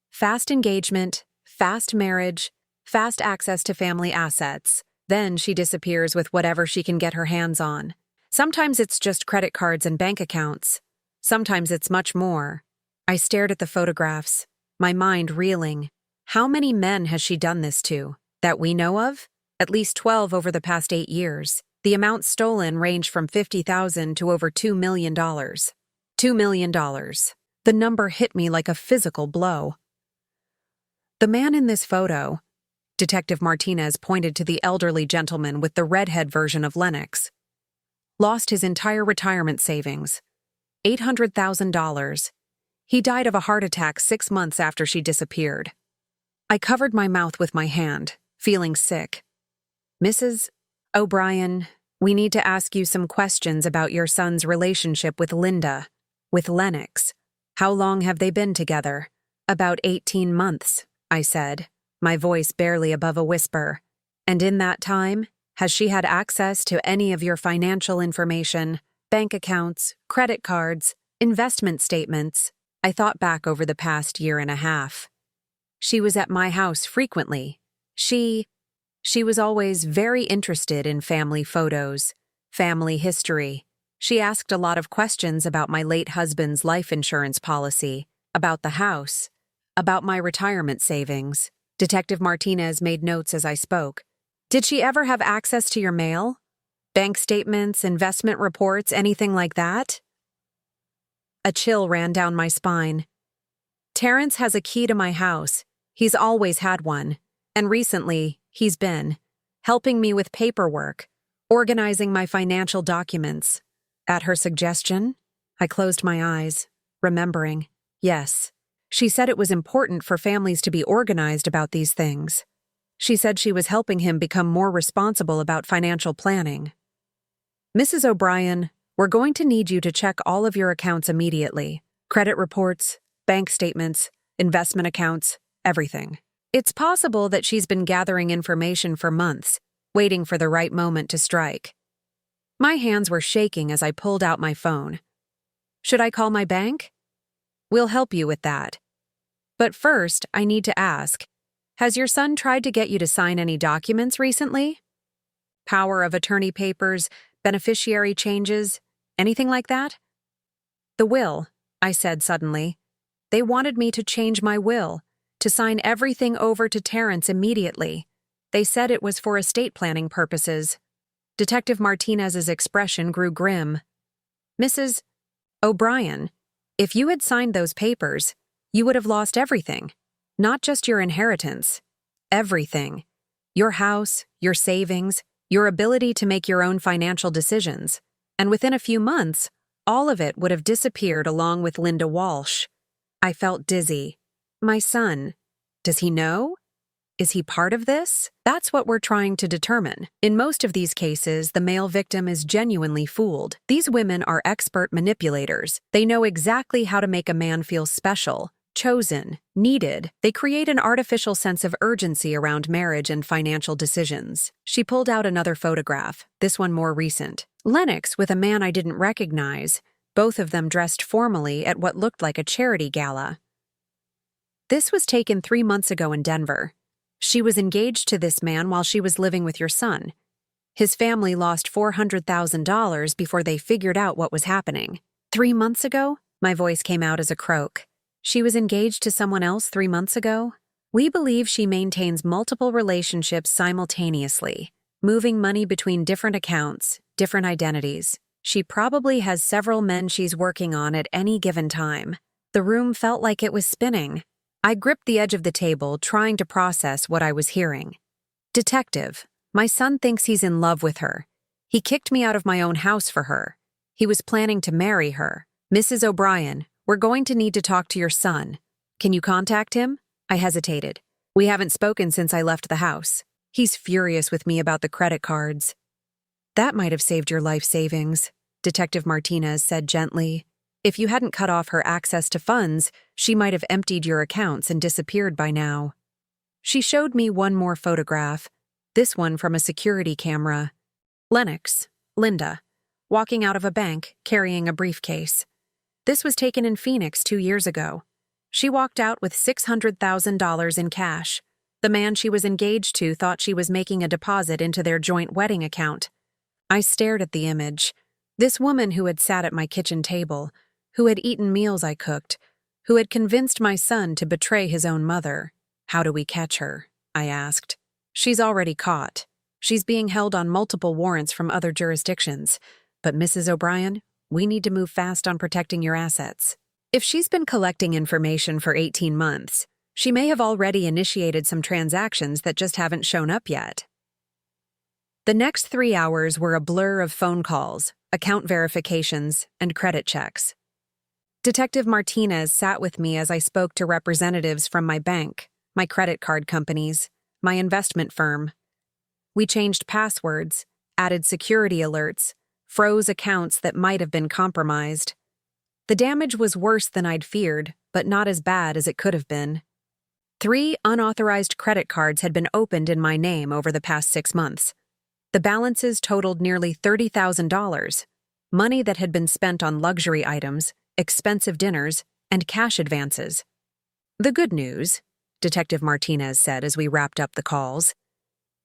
Fast engagement, fast marriage, fast access to family assets. Then she disappears with whatever she can get her hands on. Sometimes it's just credit cards and bank accounts. Sometimes it's much more. I stared at the photographs, my mind reeling. How many men has she done this to? That we know of? At least 12 over the past 8 years. The amounts stolen range from $50,000 to over $2 million. $2 million. The number hit me like a physical blow. The man in this photo, Detective Martinez pointed to the elderly gentleman with the redhead version of Lennox, lost his entire retirement savings, $800,000. He died of a heart attack 6 months after she disappeared. I covered my mouth with my hand, feeling sick. "Mrs. O'Brien, we need to ask you some questions about your son's relationship with Linda, with Lennox. How long have they been together?" "About 18 months, I said, my voice barely above a whisper. "And in that time, Has she had access to any of your financial information, bank accounts, credit cards, investment statements? I thought back over the past year and a half. She was at my house frequently. She was always very interested in family photos, family history. She asked a lot of questions about my late husband's life insurance policy, about the house, about my retirement savings. Detective Martinez made notes as I spoke. Did she ever have access to your mail? Bank statements, investment reports, anything like that? A chill ran down my spine. Terrence has a key to my house. He's always had one. And recently, he's been helping me with paperwork, organizing my financial documents. At her suggestion, I closed my eyes, remembering. Yes, she said it was important for families to be organized about these things. She said she was helping him become more responsible about financial planning. Mrs. O'Brien, we're going to need you to check all of your accounts immediately. Credit reports, bank statements, investment accounts, everything. It's possible that she's been gathering information for months, waiting for the right moment to strike. My hands were shaking as I pulled out my phone. Should I call my bank? We'll help you with that. But first, I need to ask, has your son tried to get you to sign any documents recently? Power of attorney papers, beneficiary changes, anything like that? The will, I said suddenly. They wanted me to change my will, to sign everything over to Terrence immediately. They said it was for estate planning purposes. Detective Martinez's expression grew grim. Mrs. O'Brien, if you had signed those papers, you would have lost everything. Not just your inheritance. Everything. Your house, your savings, your ability to make your own financial decisions. And within a few months, all of it would have disappeared along with Linda Walsh. I felt dizzy. My son. Does he know? Is he part of this? That's what we're trying to determine. In most of these cases, the male victim is genuinely fooled. These women are expert manipulators. They know exactly how to make a man feel special, chosen, needed. They create an artificial sense of urgency around marriage and financial decisions. She pulled out another photograph, this one more recent. Lennox with a man I didn't recognize, both of them dressed formally at what looked like a charity gala. This was taken 3 months ago in Denver. She was engaged to this man while she was living with your son. His family lost $400,000 before they figured out what was happening. 3 months ago? My voice came out as a croak. She was engaged to someone else 3 months ago? We believe she maintains multiple relationships simultaneously, moving money between different accounts, different identities. She probably has several men she's working on at any given time. The room felt like it was spinning. I gripped the edge of the table, trying to process what I was hearing. Detective, my son thinks he's in love with her. He kicked me out of my own house for her. He was planning to marry her. Mrs. O'Brien, we're going to need to talk to your son. Can you contact him? I hesitated. We haven't spoken since I left the house. He's furious with me about the credit cards. That might have saved your life savings, Detective Martinez said gently. If you hadn't cut off her access to funds, she might have emptied your accounts and disappeared by now. She showed me one more photograph, this one from a security camera. Lennox, Linda, walking out of a bank, carrying a briefcase. This was taken in Phoenix 2 years ago. She walked out with $600,000 in cash. The man she was engaged to thought she was making a deposit into their joint wedding account. I stared at the image. This woman who had sat at my kitchen table, who had eaten meals I cooked, who had convinced my son to betray his own mother. How do we catch her? I asked. She's already caught. She's being held on multiple warrants from other jurisdictions. But Mrs. O'Brien, we need to move fast on protecting your assets. If she's been collecting information for 18 months, she may have already initiated some transactions that just haven't shown up yet. The next 3 hours were a blur of phone calls, account verifications, and credit checks. Detective Martinez sat with me as I spoke to representatives from my bank, my credit card companies, my investment firm. We changed passwords, added security alerts, froze accounts that might have been compromised. The damage was worse than I'd feared, but not as bad as it could have been. 3 unauthorized credit cards had been opened in my name over the past 6 months. The balances totaled nearly $30,000, money that had been spent on luxury items, expensive dinners, and cash advances. The good news, Detective Martinez said as we wrapped up the calls,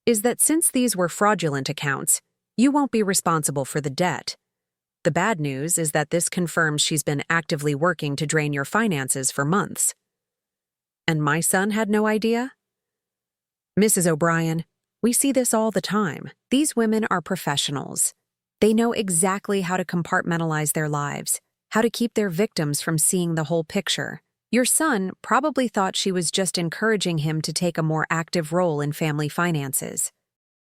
is that since these were fraudulent accounts, you won't be responsible for the debt. The bad news is that this confirms she's been actively working to drain your finances for months. And my son had no idea? Mrs. O'Brien, we see this all the time. These women are professionals. They know exactly how to compartmentalize their lives, how to keep their victims from seeing the whole picture. Your son probably thought she was just encouraging him to take a more active role in family finances.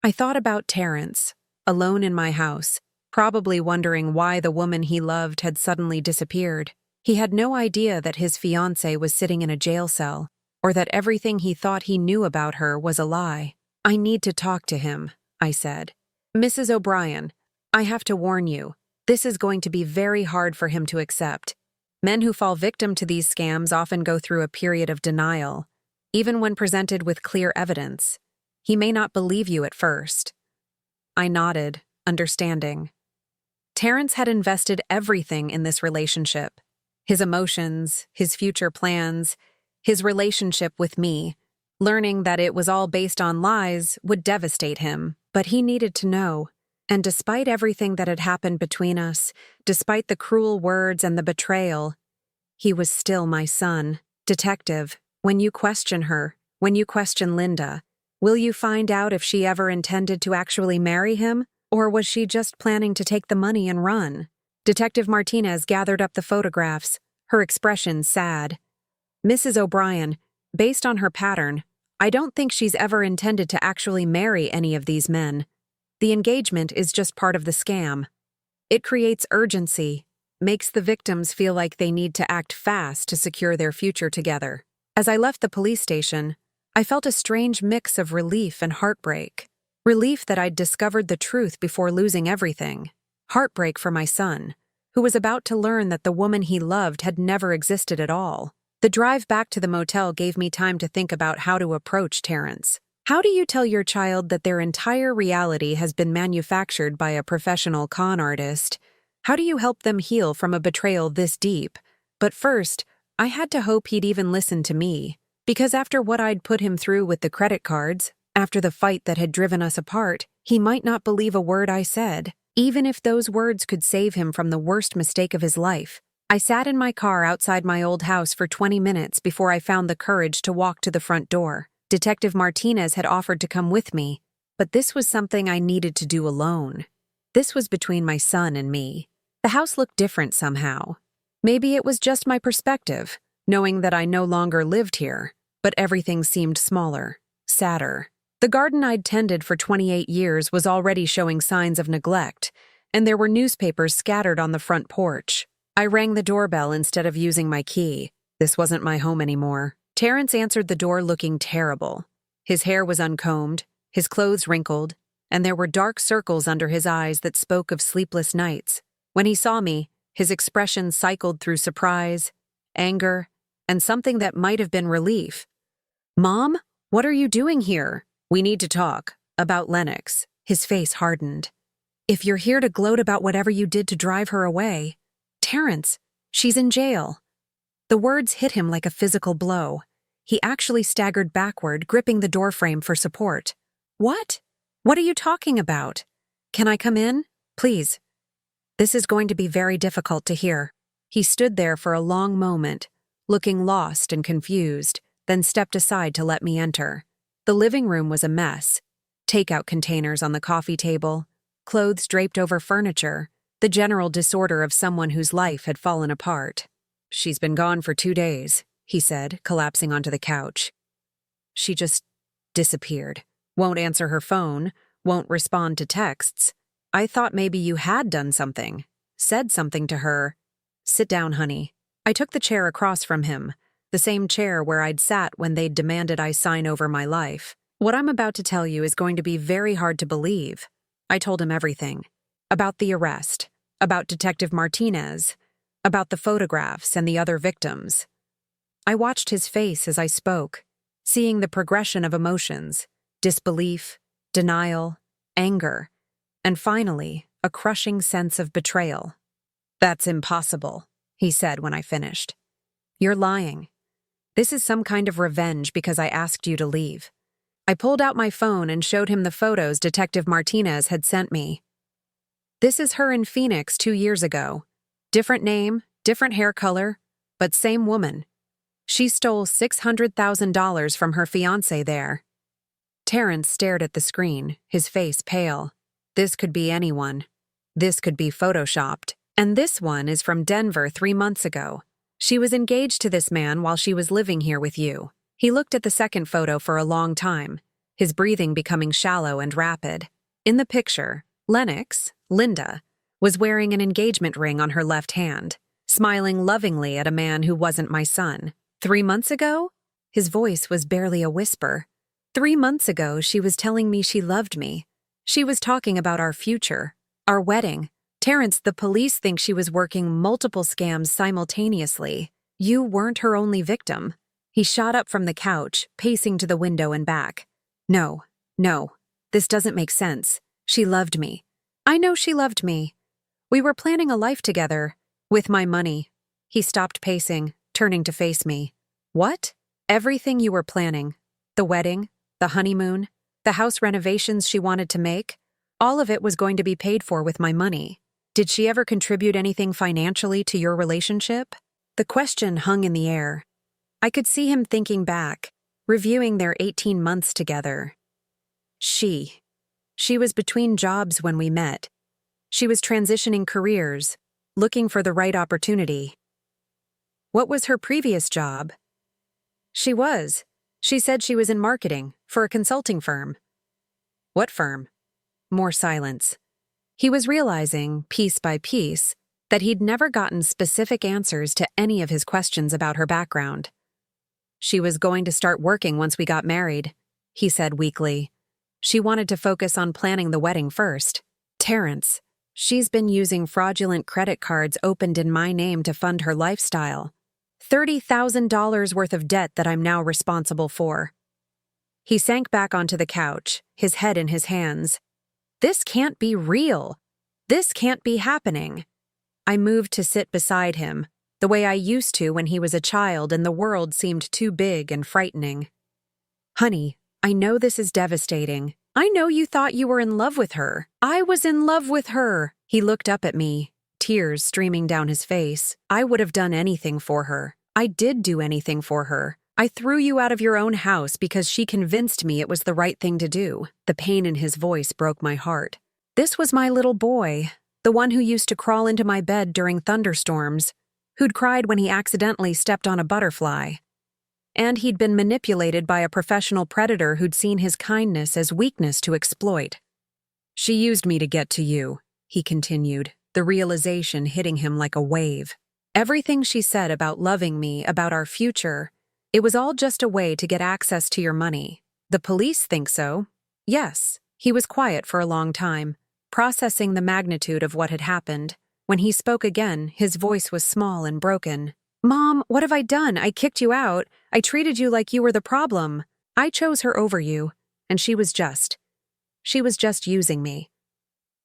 I thought about Terrence, alone in my house, probably wondering why the woman he loved had suddenly disappeared. He had no idea that his fiancée was sitting in a jail cell, or that everything he thought he knew about her was a lie. I need to talk to him, I said. Mrs. O'Brien, I have to warn you, this is going to be very hard for him to accept. Men who fall victim to these scams often go through a period of denial, even when presented with clear evidence. He may not believe you at first. I nodded, understanding. Terrence had invested everything in this relationship. His emotions, his future plans, his relationship with me. Learning that it was all based on lies would devastate him, but he needed to know. And despite everything that had happened between us, despite the cruel words and the betrayal, he was still my son. Detective, when you question her, when you question Linda, will you find out if she ever intended to actually marry him, or was she just planning to take the money and run? Detective Martinez gathered up the photographs, her expression sad. Mrs. O'Brien, based on her pattern, I don't think she's ever intended to actually marry any of these men. The engagement is just part of the scam. It creates urgency, makes the victims feel like they need to act fast to secure their future together. As I left the police station, I felt a strange mix of relief and heartbreak. Relief that I'd discovered the truth before losing everything. Heartbreak for my son, who was about to learn that the woman he loved had never existed at all. The drive back to the motel gave me time to think about how to approach Terrence. How do you tell your child that their entire reality has been manufactured by a professional con artist? How do you help them heal from a betrayal this deep? But first, I had to hope he'd even listen to me. Because after what I'd put him through with the credit cards, after the fight that had driven us apart, he might not believe a word I said, even if those words could save him from the worst mistake of his life. I sat in my car outside my old house for 20 minutes before I found the courage to walk to the front door. Detective Martinez had offered to come with me, but this was something I needed to do alone. This was between my son and me. The house looked different somehow. Maybe it was just my perspective, knowing that I no longer lived here, but everything seemed smaller, sadder. The garden I'd tended for 28 years was already showing signs of neglect, and there were newspapers scattered on the front porch. I rang the doorbell instead of using my key. This wasn't my home anymore. Terrence answered the door looking terrible. His hair was uncombed, his clothes wrinkled, and there were dark circles under his eyes that spoke of sleepless nights. When he saw me, his expression cycled through surprise, anger, and something that might have been relief. "Mom, what are you doing here? We need to talk about Lennox." His face hardened. "If you're here to gloat about whatever you did to drive her away, Terrence, she's in jail." The words hit him like a physical blow. He actually staggered backward, gripping the doorframe for support. "What? What are you talking about? Can I come in? Please." "This is going to be very difficult to hear." He stood there for a long moment, looking lost and confused, then stepped aside to let me enter. The living room was a mess. Takeout containers on the coffee table, clothes draped over furniture, the general disorder of someone whose life had fallen apart. "She's been gone for 2 days, he said, collapsing onto the couch. "She just disappeared. Won't answer her phone, won't respond to texts. I thought maybe you had done something, said something to her." "Sit down, honey." I took the chair across from him, the same chair where I'd sat when they'd demanded I sign over my life. "What I'm about to tell you is going to be very hard to believe." I told him everything. About the arrest, about Detective Martinez, about the photographs and the other victims. I watched his face as I spoke, seeing the progression of emotions, disbelief, denial, anger, and finally, a crushing sense of betrayal. "That's impossible," he said when I finished. "You're lying. This is some kind of revenge because I asked you to leave." I pulled out my phone and showed him the photos Detective Martinez had sent me. "This is her in Phoenix 2 years ago. Different name, different hair color, but same woman. She stole $600,000 from her fiancé there." Terrence stared at the screen, his face pale. This could be anyone. This could be photoshopped. "And this one is from Denver 3 months ago. She was engaged to this man while she was living here with you." He looked at the second photo for a long time, his breathing becoming shallow and rapid. In the picture, Lennox, Linda, was wearing an engagement ring on her left hand, smiling lovingly at a man who wasn't my son. 3 months ago? His voice was barely a whisper. 3 months ago, she was telling me she loved me. She was talking about our future, our wedding. Terrence, the police think she was working multiple scams simultaneously. You weren't her only victim. He shot up from the couch, pacing to the window and back. No, this doesn't make sense. She loved me. I know she loved me. We were planning a life together, with my money." He stopped pacing, turning to face me. "What? Everything you were planning? The wedding, the honeymoon, the house renovations she wanted to make? All of it was going to be paid for with my money. Did she ever contribute anything financially to your relationship?" The question hung in the air. I could see him thinking back, reviewing their 18 months together. She was between jobs when we met. She was transitioning careers, looking for the right opportunity. What was her previous job? She said she was in marketing for a consulting firm. What firm? More silence. He was realizing, piece by piece, that he'd never gotten specific answers to any of his questions about her background. "She was going to start working once we got married," he said weakly. "She wanted to focus on planning the wedding first." "Terrence, she's been using fraudulent credit cards opened in my name to fund her lifestyle. $30,000 worth of debt that I'm now responsible for." He sank back onto the couch, his head in his hands. "This can't be real. This can't be happening." I moved to sit beside him, the way I used to when he was a child and the world seemed too big and frightening. "Honey, I know this is devastating. I know you thought you were in love with her. I was in love with her." He looked up at me, tears streaming down his face. "I would have done anything for her. I did do anything for her. I threw you out of your own house because she convinced me it was the right thing to do." The pain in his voice broke my heart. This was my little boy, the one who used to crawl into my bed during thunderstorms, who'd cried when he accidentally stepped on a butterfly. And he'd been manipulated by a professional predator who'd seen his kindness as weakness to exploit. "She used me to get to you," he continued, the realization hitting him like a wave. "Everything she said about loving me, about our future, it was all just a way to get access to your money. The police think so." Yes, he was quiet for a long time, processing the magnitude of what had happened. When he spoke again, his voice was small and broken. "Mom, what have I done? I kicked you out. I treated you like you were the problem. I chose her over you, and she was just using me."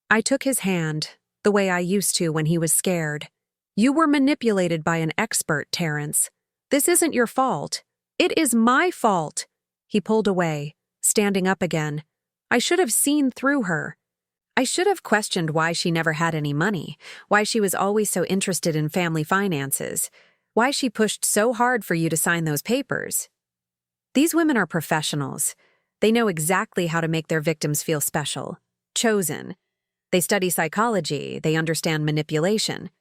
I took his hand, the way I used to when he was scared. "You were manipulated by an expert, Terrence. This isn't your fault. It is my fault." He pulled away, standing up again. "I should have seen through her. I should have questioned why she never had any money, why she was always so interested in family finances, why she pushed so hard for you to sign those papers. These women are professionals. They know exactly how to make their victims feel special, chosen. They study psychology, they understand manipulation.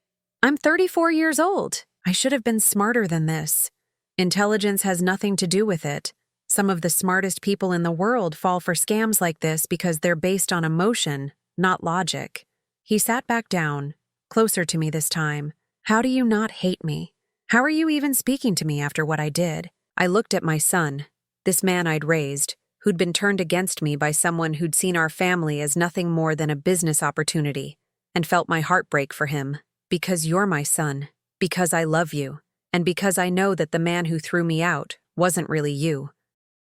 I'm 34 years old. I should have been smarter than this. Intelligence has nothing to do with it. Some of the smartest people in the world fall for scams like this because they're based on emotion, not logic." He sat back down, closer to me this time. "How do you not hate me? How are you even speaking to me after what I did?" I looked at my son, this man I'd raised, who'd been turned against me by someone who'd seen our family as nothing more than a business opportunity, and felt my heart break for him. "Because you're my son, because I love you, and because I know that the man who threw me out wasn't really you.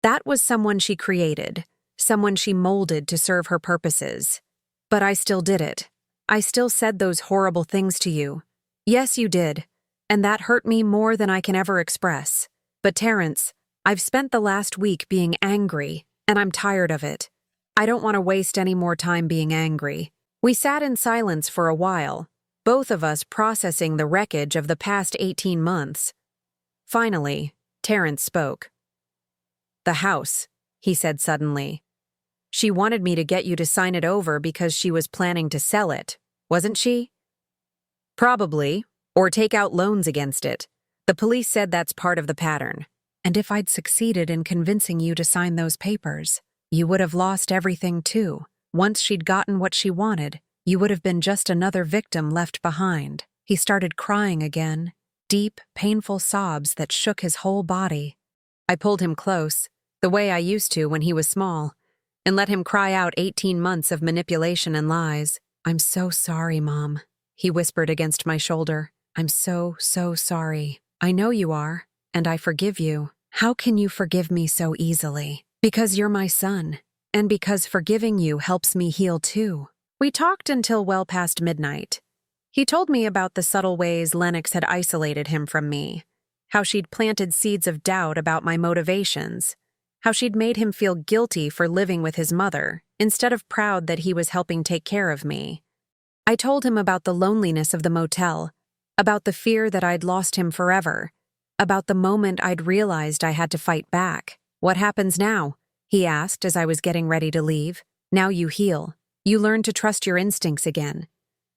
That was someone she created, someone she molded to serve her purposes. But I still did it. I still said those horrible things to you. Yes, you did. And that hurt me more than I can ever express. But Terrence, I've spent the last week being angry, and I'm tired of it. I don't want to waste any more time being angry. We sat in silence for a while, both of us processing the wreckage of the past 18 months. Finally, Terrence spoke. "The house," he said suddenly. "She wanted me to get you to sign it over because she was planning to sell it, wasn't she?" "Probably, or take out loans against it. The police said that's part of the pattern. And if I'd succeeded in convincing you to sign those papers, you would have lost everything too. Once she'd gotten what she wanted, you would have been just another victim left behind." He started crying again, deep, painful sobs that shook his whole body. I pulled him close, the way I used to when he was small, and let him cry out 18 months of manipulation and lies. "I'm so sorry, Mom," he whispered against my shoulder. "I'm so sorry. I know you are, and I forgive you. How can you forgive me so easily? Because you're my son, and because forgiving you helps me heal too." We talked until well past midnight. He told me about the subtle ways Lennox had isolated him from me, how she'd planted seeds of doubt about my motivations, how she'd made him feel guilty for living with his mother, instead of proud that he was helping take care of me. I told him about the loneliness of the motel, about the fear that I'd lost him forever, about the moment I'd realized I had to fight back. "What happens now?" he asked as I was getting ready to leave. "Now you heal. You learn to trust your instincts again.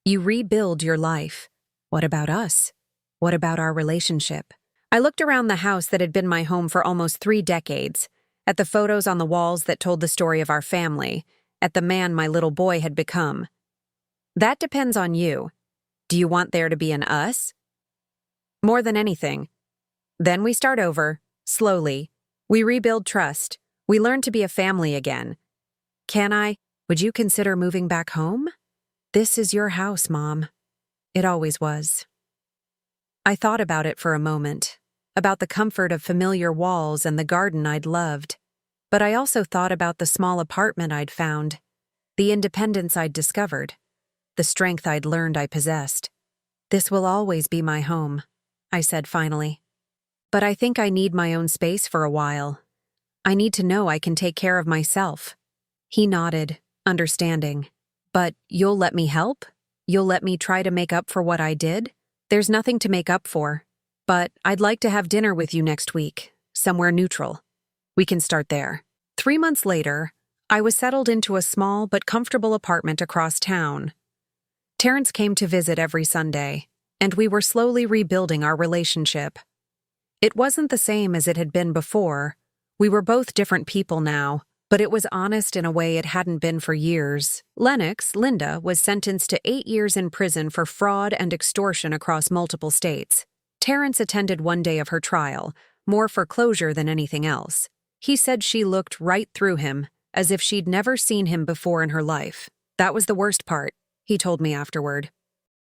You rebuild your life. What about us? What about our relationship?" I looked around the house that had been my home for almost 3 decades, at the photos on the walls that told the story of our family, at the man my little boy had become. "That depends on you. Do you want there to be an us?" "More than anything. Then we start over, slowly. We rebuild trust. We learn to be a family again. Would you consider moving back home? This is your house, Mom. It always was." I thought about it for a moment, about the comfort of familiar walls and the garden I'd loved. But I also thought about the small apartment I'd found, the independence I'd discovered, the strength I'd learned I possessed. "This will always be my home," I said finally. "But I think I need my own space for a while. I need to know I can take care of myself." He nodded, understanding. "But you'll let me help? You'll let me try to make up for what I did?" "There's nothing to make up for. But I'd like to have dinner with you next week, somewhere neutral. We can start there." 3 months later, I was settled into a small but comfortable apartment across town. Terrence came to visit every Sunday, and we were slowly rebuilding our relationship. It wasn't the same as it had been before. We were both different people now, but it was honest in a way it hadn't been for years. Lennox, Linda, was sentenced to 8 years in prison for fraud and extortion across multiple states. Terrence attended one day of her trial, more for closure than anything else. He said she looked right through him, as if she'd never seen him before in her life. That was the worst part, he told me afterward.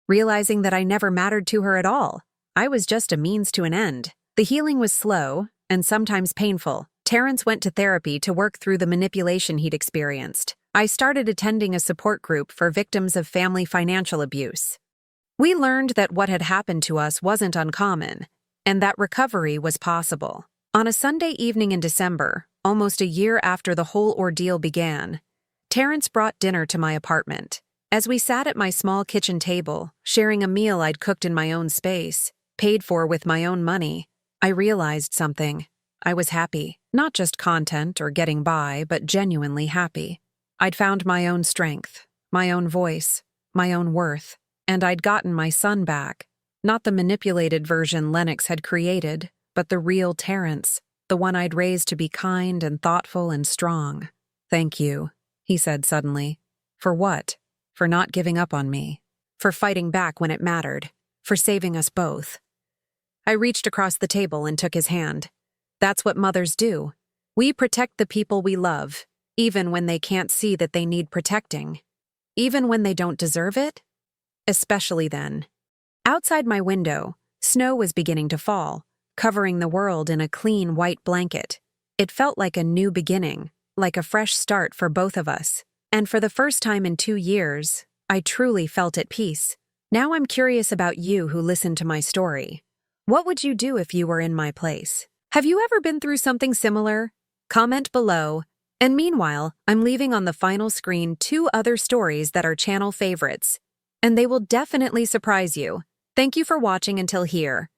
Realizing that I never mattered to her at all, I was just a means to an end. The healing was slow, and sometimes painful. Terrence went to therapy to work through the manipulation he'd experienced. I started attending a support group for victims of family financial abuse. We learned that what had happened to us wasn't uncommon, and that recovery was possible. On a Sunday evening in December, almost a year after the whole ordeal began, Terrence brought dinner to my apartment. As we sat at my small kitchen table, sharing a meal I'd cooked in my own space, paid for with my own money, I realized something. I was happy. Not just content or getting by, but genuinely happy. I'd found my own strength, my own voice, my own worth, and I'd gotten my son back. Not the manipulated version Lennox had created, but the real Terrence, the one I'd raised to be kind and thoughtful and strong. "Thank you," he said suddenly. "For what? For not giving up on me. For fighting back when it mattered. For saving us both." I reached across the table and took his hand. That's what mothers do. We protect the people we love, even when they can't see that they need protecting. Even when they don't deserve it? Especially then. Outside my window, snow was beginning to fall, covering the world in a clean white blanket. It felt like a new beginning, like a fresh start for both of us. And for the first time in 2 years, I truly felt at peace. Now I'm curious about you who listened to my story. What would you do if you were in my place? Have you ever been through something similar? Comment below. And meanwhile, I'm leaving on the final screen 2 other stories that are channel favorites. And they will definitely surprise you. Thank you for watching until here.